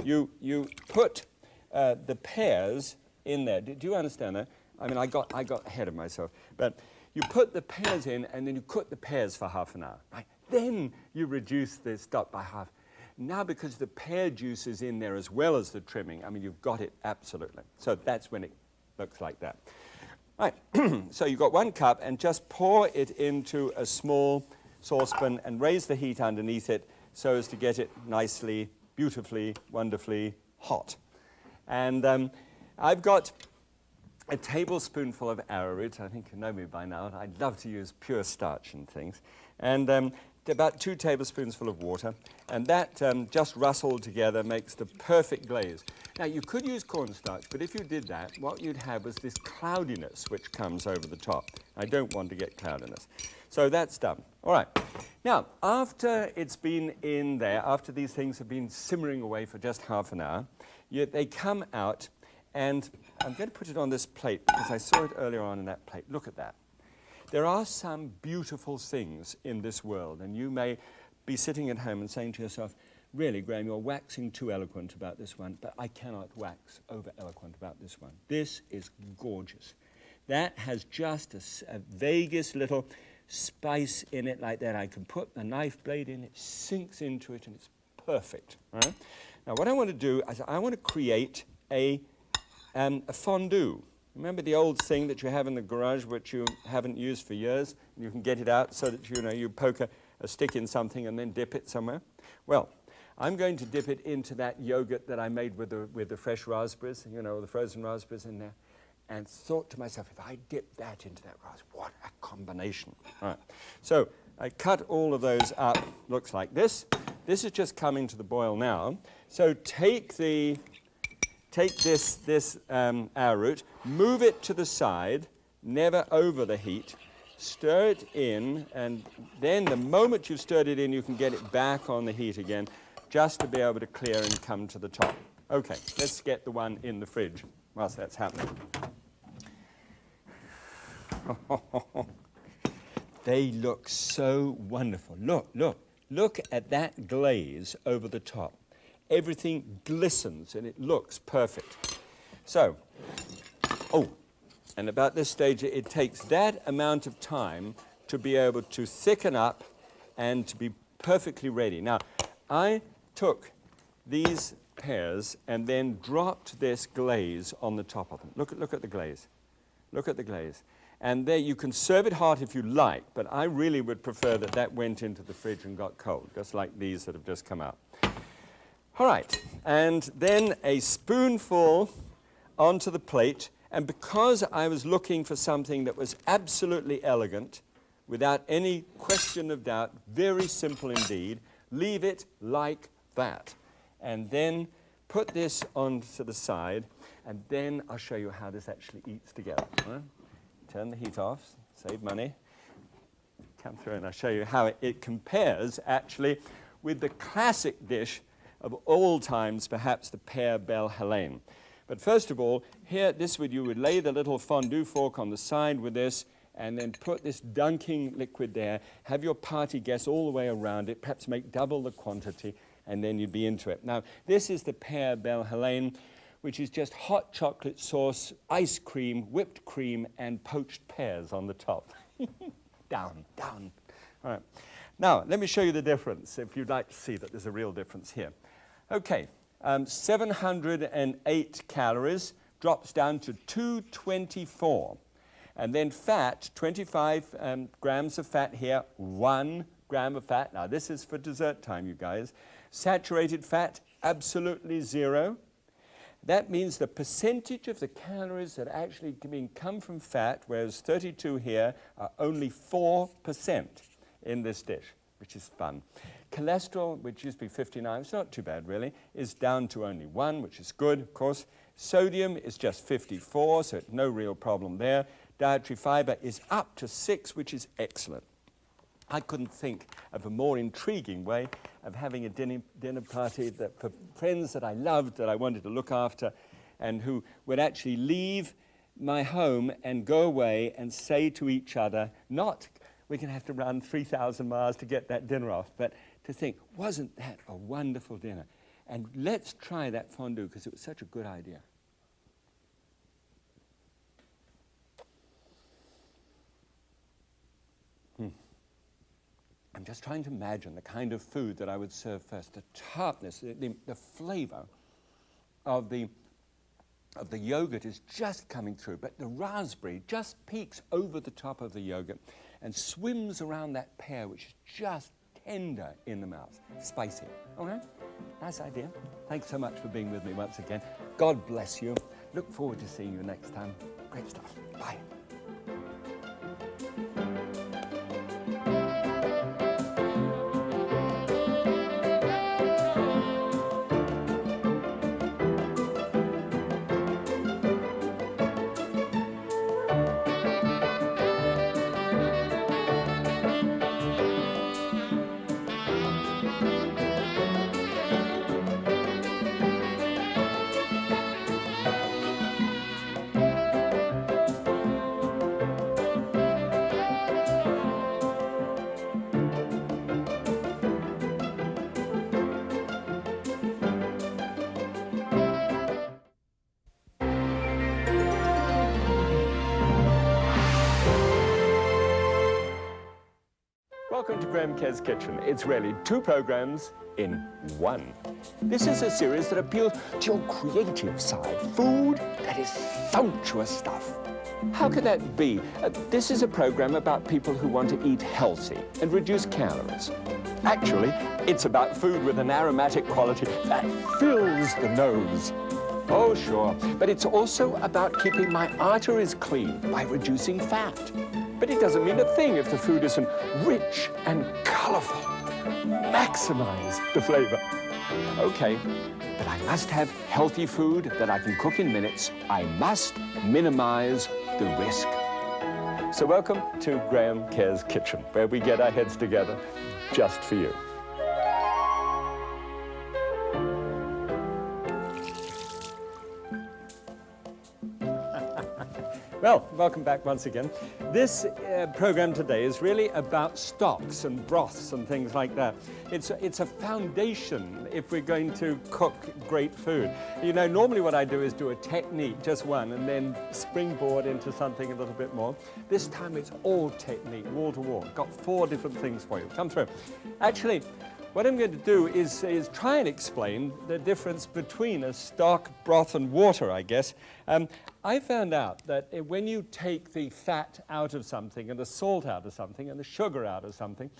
you put the pears in there. Do you understand that? I mean, I got ahead of myself. But you put the pears in, and then you cook the pears for half an hour. Right? Then you reduce the stock by half. Now, because the pear juice is in there as well as the trimming, I mean, you've got it absolutely. So that's when it looks like that. Right. So you've got 1 cup, and just pour it into a small saucepan and raise the heat underneath it so as to get it nicely, beautifully, wonderfully hot. And I've got a tablespoonful of arrowroot. I think you know me by now. I love to use pure starch and things. And about 2 tablespoons of water. And that just rustled together makes the perfect glaze. Now, you could use cornstarch, but if you did that, what you'd have was this cloudiness which comes over the top. I don't want to get cloudiness. So that's done. All right. Now, after it's been in there, after these things have been simmering away for just half an hour, they come out, and I'm going to put it on this plate because I saw it earlier on in that plate. Look at that. There are some beautiful things in this world, and you may be sitting at home and saying to yourself, really, Graham, you're waxing too eloquent about this one, but I cannot wax over eloquent about this one. This is gorgeous. That has just a vaguest little spice in it like that. I can put the knife blade in, it sinks into it, and it's perfect. Right? Now, what I want to do is I want to create a fondue. Remember the old thing that you have in the garage which you haven't used for years? And you can get it out so that you poke a stick in something and then dip it somewhere. Well, I'm going to dip it into that yogurt that I made with the fresh raspberries, the frozen raspberries in there, and thought to myself, if I dip that into that raspberry, what a combination. All right. So I cut all of those up, looks like this. This is just coming to the boil now. So take this arrowroot, move it to the side, never over the heat, stir it in, and then the moment you've stirred it in, you can get it back on the heat again, just to be able to clear and come to the top. Okay, let's get the one in the fridge whilst that's happening. They look so wonderful. Look at that glaze over the top. Everything glistens and it looks perfect. So, and about this stage, it takes that amount of time to be able to thicken up and to be perfectly ready. Now, I took these pears and then dropped this glaze on the top of them. Look at the glaze. Look at the glaze. And there, you can serve it hot if you like, but I really would prefer that went into the fridge and got cold, just like these that have just come out. All right, and then a spoonful onto the plate, and because I was looking for something that was absolutely elegant, without any question of doubt, very simple indeed, leave it like that. And then put this onto the side, and then I'll show you how this actually eats together. Right? Turn the heat off, save money. Come through and I'll show you how it compares actually with the classic dish of all times, perhaps the Père Belle Hélène. But first of all, here, you would lay the little fondue fork on the side with this, and then put this dunking liquid there, have your party guests all the way around it, perhaps make double the quantity, and then you'd be into it. Now, this is the Père Belle Hélène, which is just hot chocolate sauce, ice cream, whipped cream, and poached pears on the top. Down, down. All right. Now, let me show you the difference, if you'd like to see that there's a real difference here. Okay, 708 calories drops down to 224. And then fat, 25 grams of fat here, 1 gram of fat. Now, this is for dessert time, you guys. Saturated fat, absolutely 0. That means the percentage of the calories that actually come from fat, whereas 32 here, are only 4% in this dish, which is fun. Cholesterol, which used to be 59, it's not too bad really, is down to only 1, which is good, of course. Sodium is just 54, so no real problem there. Dietary fiber is up to 6, which is excellent. I couldn't think of a more intriguing way of having a dinner party that for friends that I loved, that I wanted to look after, and who would actually leave my home and go away and say to each other, not, we're going to have to run 3,000 miles to get that dinner off, but to think, wasn't that a wonderful dinner? And let's try that fondue, because it was such a good idea. I'm just trying to imagine the kind of food that I would serve first. The tartness, the flavor of the yogurt is just coming through, but the raspberry just peeks over the top of the yogurt and swims around that pear, which is just tender in the mouth. Spicy. All right? Nice idea. Thanks so much for being with me once again. God bless you. Look forward to seeing you next time. Great stuff. Bye. Welcome to Graham Kerr's Kitchen. It's really 2 programs in 1. This is a series that appeals to your creative side. Food that is sumptuous stuff. How could that be? This is a program about people who want to eat healthy and reduce calories. Actually, it's about food with an aromatic quality that fills the nose. Oh, sure. But it's also about keeping my arteries clean by reducing fat. But it doesn't mean a thing if the food isn't rich and colorful. Maximize the flavor. Okay, but I must have healthy food that I can cook in minutes. I must minimize the risk. So welcome to Graham Kerr's Kitchen, where we get our heads together just for you. Well, welcome back once again. This program today is really about stocks and broths and things like that. It's a foundation if we're going to cook great food. You know, normally what I do is do a technique, just one, and then springboard into something a little bit more. This time it's all technique, wall to wall. Got 4 different things for you. Come through. Actually, what I'm going to do is try and explain the difference between a stock, broth, and water, I guess. I found out that when you take the fat out of something and the salt out of something and the sugar out of something,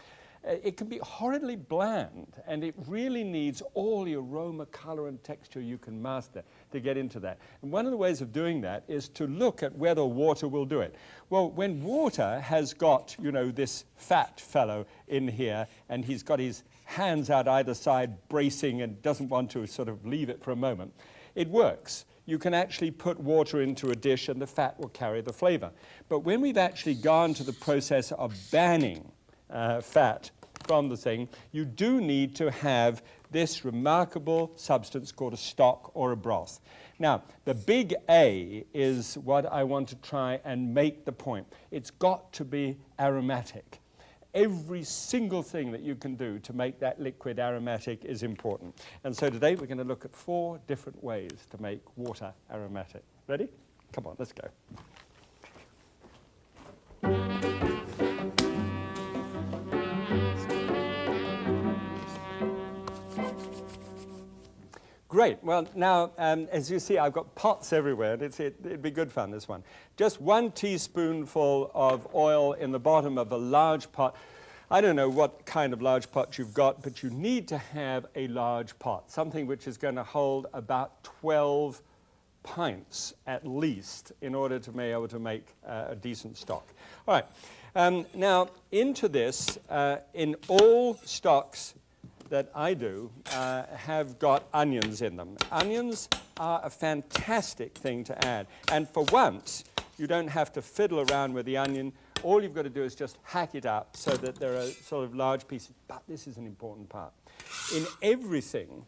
it can be horridly bland, and it really needs all the aroma, color, and texture you can master to get into that. And one of the ways of doing that is to look at whether water will do it. Well, when water has got, you know, this fat fellow in here, and he's got his hands out either side bracing and doesn't want to sort of leave it for a moment, it works. You can actually put water into a dish and the fat will carry the flavor. But when we've actually gone to the process of banning fat from the thing, you do need to have this remarkable substance called a stock or a broth. Now, the big A is what I want to try and make the point. It's got to be aromatic. Every single thing that you can do to make that liquid aromatic is important. And so today we're going to look at 4 different ways to make water aromatic. Ready? Come on, let's go. Great. Well, now, as you see, I've got pots everywhere. And it'd be good fun, this one. Just 1 teaspoonful of oil in the bottom of a large pot. I don't know what kind of large pot you've got, but you need to have a large pot, something which is going to hold about 12 pints at least in order to be able to make a decent stock. All right. Now, into this, in all stocks that I do have got onions in them. Onions are a fantastic thing to add. And for once, you don't have to fiddle around with the onion. All you've got to do is just hack it up so that there are sort of large pieces. But this is an important part. In everything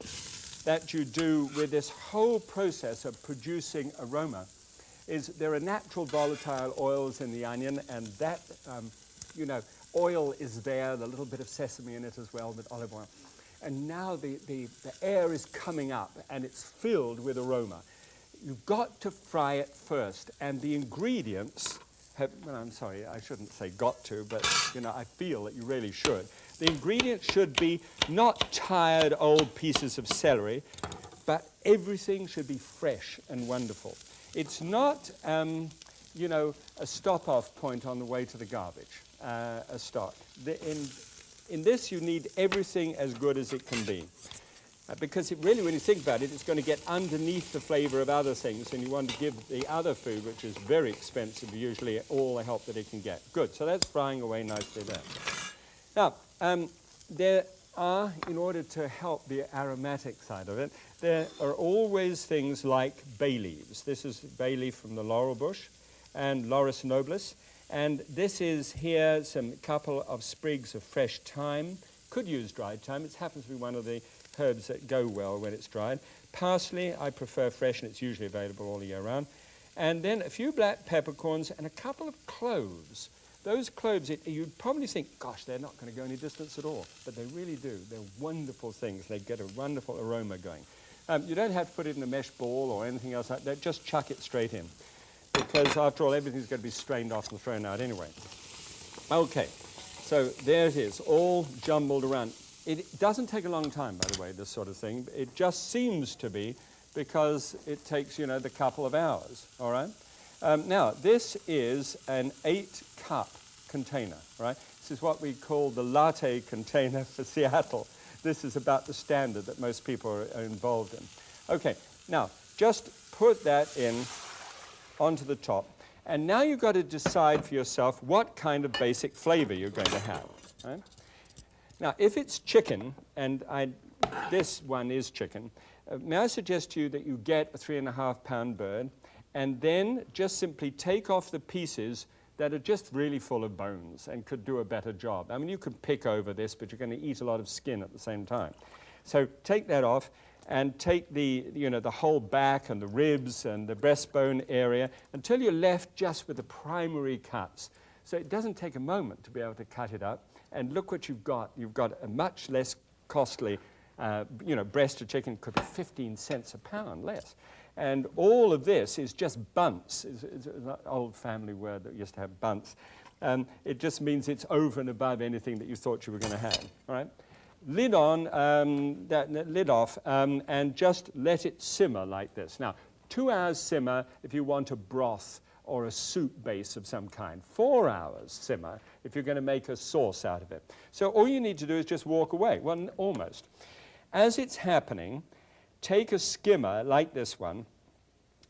that you do with this whole process of producing aroma, is there are natural volatile oils in the onion, and that, oil is there, the little bit of sesame in it as well, with olive oil. And now the air is coming up, and it's filled with aroma. You've got to fry it first, and the ingredients have, well, I'm sorry, I shouldn't say got to, but, I feel that you really should. The ingredients should be not tired old pieces of celery, but everything should be fresh and wonderful. It's not, a stop-off point on the way to the garbage, a stock. In this, you need everything as good as it can be. Because really, when you think about it, it's going to get underneath the flavor of other things, and you want to give the other food, which is very expensive, usually all the help that it can get. Good, so that's frying away nicely there. Now, there are, in order to help the aromatic side of it, there are always things like bay leaves. This is bay leaf from the laurel bush, and Laurus nobilis. And this is here some couple of sprigs of fresh thyme. Could use dried thyme. It happens to be one of the herbs that go well when it's dried. Parsley, I prefer fresh, and it's usually available all year round. And then a few black peppercorns and a couple of cloves. Those cloves, you'd probably think, gosh, they're not going to go any distance at all. But they really do. They're wonderful things. They get a wonderful aroma going. You don't have to put it in a mesh ball or anything else like that. Just chuck it straight in. Because, after all, everything's going to be strained off and thrown out anyway. Okay, so there it is, all jumbled around. It doesn't take a long time, by the way, this sort of thing. It just seems to be because it takes, the couple of hours, all right? Now, this is an 8-cup container, right? This is what we call the latte container for Seattle. This is about the standard that most people are involved in. Okay, now, just put that in onto the top. And now you've got to decide for yourself what kind of basic flavor you're going to have. Right? Now, if it's chicken, and this one is chicken, may I suggest to you that you get a 3.5-pound bird, and then just simply take off the pieces that are just really full of bones and could do a better job. I mean, you could pick over this, but you're going to eat a lot of skin at the same time. So take that off, and take the whole back and the ribs and the breastbone area until you're left just with the primary cuts. So it doesn't take a moment to be able to cut it up. And look what you've got. You've got a much less costly, breast of chicken. Could be 15 cents a pound less. And all of this is just bunts. It's an old family word that used to have bunts. It just means it's over and above anything that you thought you were going to have. All right? Lid on, lid off, and just let it simmer like this. Now, 2 hours simmer if you want a broth or a soup base of some kind. 4 hours simmer if you're going to make a sauce out of it. So all you need to do is just walk away. Well, almost. As it's happening, take a skimmer like this one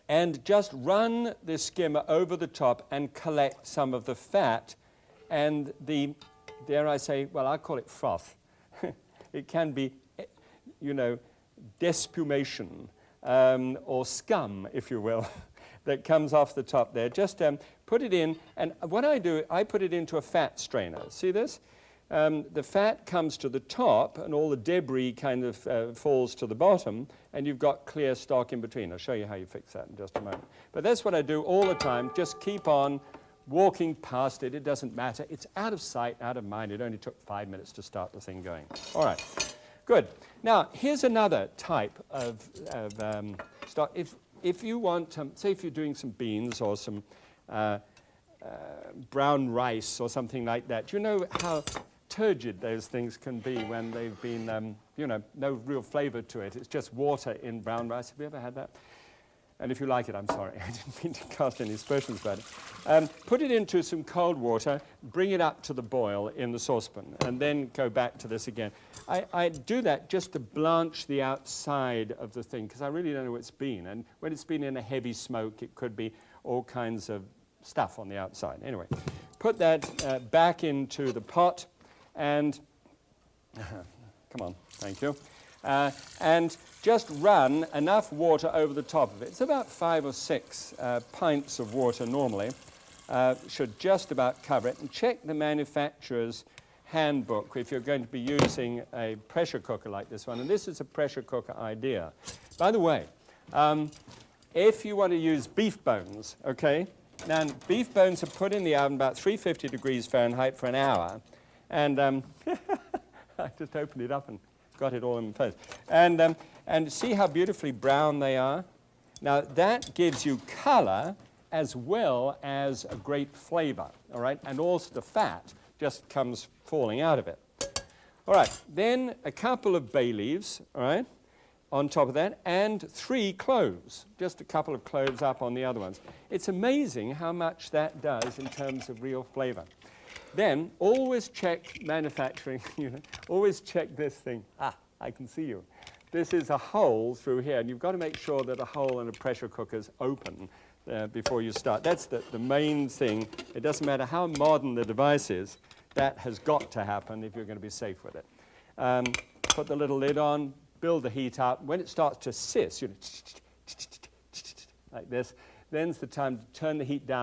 and just run the skimmer over the top and collect some of the fat and the, dare I say, well, I call it froth. It can be, despumation or scum, if you will, that comes off the top there. Just put it in, and what I do, I put it into a fat strainer. See this? the fat comes to the top and all the debris kind of falls to the bottom, and you've got clear stock in between. I'll show you how you fix that in just a moment. But that's what I do all the time. Just keep on walking past it. It doesn't matter. It's out of sight, out of mind. It only took 5 minutes to start the thing going. All right, good. Now, here's another type of stock. If you want, say if you're doing some beans or some brown rice or something like that, you know how turgid those things can be when they've been, you know, no real flavor to it. It's just water in brown rice. Have you ever had that? And if you like it, I'm sorry. I didn't mean to cast any aspersions about it. Put it into some cold water, bring it up to the boil in the saucepan, and then go back to this again. I do that just to blanch the outside of the thing, because I really don't know what it's been. And when it's been in a heavy smoke, it could be all kinds of stuff on the outside. Anyway, put that back into the pot, and come on, thank you. And just run enough water over the top of it. It's about 5 or 6 pints of water normally. Should just about cover it. And check the manufacturer's handbook if you're going to be using a pressure cooker like this one. And this is a pressure cooker idea. By the way, if you want to use beef bones, okay, now beef bones are put in the oven about 350 degrees Fahrenheit for an hour. And I just opened it up and got it all in place. And see how beautifully brown they are? Now, that gives you color as well as a great flavor, all right? And also the fat just comes falling out of it. All right, then a couple of bay leaves, all right, on top of that, and 3 cloves, just a couple of cloves up on the other ones. It's amazing how much that does in terms of real flavor. Then always check manufacturing, you know, always check this thing. Ah, I can see you. This is a hole through here, and you've got to make sure that a hole in a pressure cooker is open before you start. That's the main thing. It doesn't matter how modern the device is, that has got to happen if you're going to be safe with it. Put the little lid on, build the heat up. When it starts to sizzle, you know, like this, then's the time to turn the heat down